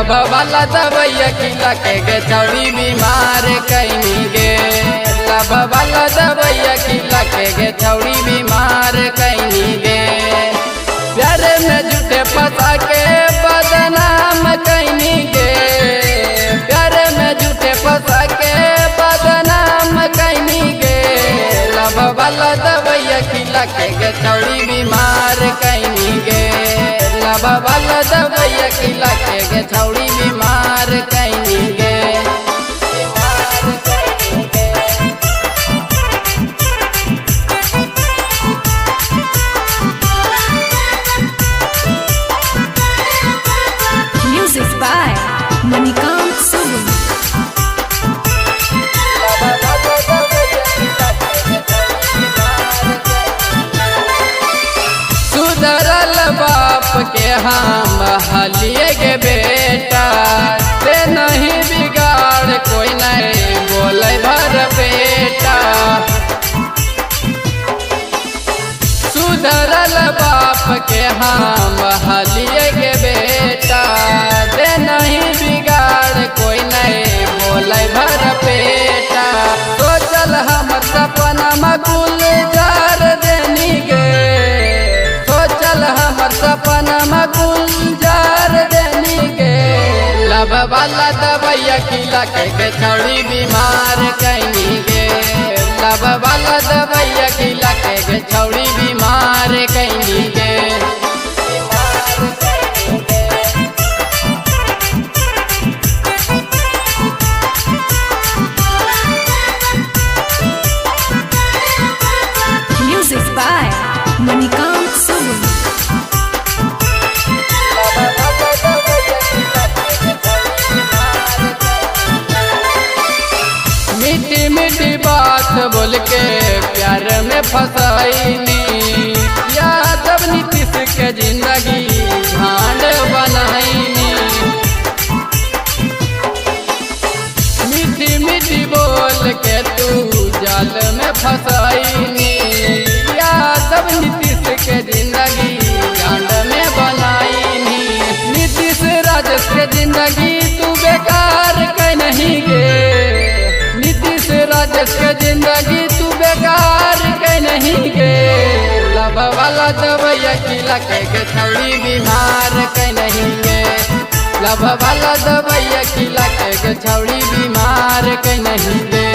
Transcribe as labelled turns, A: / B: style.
A: लब वाला दबैया खिला के गे छौड़ी बीमार कैनी गे। लब वाला दबैया खिला के गे छौड़ी बीमार कैनी गे। प्यार में झूठे फंसा के बदनाम कैनी गे। प्यार में झूठे फंसा के बदनाम कैनी गे। लब वाला दबैया खिला के गे छौड़ी बीमार कैनी गे। लब वाला दबैया खिला के गे छौड़ी बीमार कैनी गे।
B: Music by Manikant Sulu.
A: सुधरल बाप के हम हलिए गे बेटा। से नहीं बिगाड़ कोई नहीं बोले भर बेटा। सुधरल बाप के हम हलिए गे बेटा। से नहीं बिगाड़ कोई नहीं बोले भर बेटा। तो चल हम सपना मकुल जार देनी गे। चल हमर सपना मकुल जार देनी गे। लब वाला दबैया खिला के गे छौड़ी बीमार कैनी गे। लब वाला दबैया खिला के गे छौड़ी बीमार कैनी गे।
B: Music by Manikant Sulu.
A: मीठी मीठी बात बोल के प्यार में फंसाईनी। यादव नीतीश के जिंदगी झांड बनाईनी। मीठी मीठी बोल के तू जाल में फंसाईनी। यादव नीतीश के जिंदगी झांड में बनाईनी। नीतीश राजेश के जिंदगी तू बेकार कह नहीं गे। नीतीश राजेश के जिंदगी तू बेकार कह नहीं गे। लब वाला दबैया खिला के गे छौड़ी बीमार कह नहीं गे। लब वाला दबैया खिला के गे छौड़ी बीमार कह नहीं गे।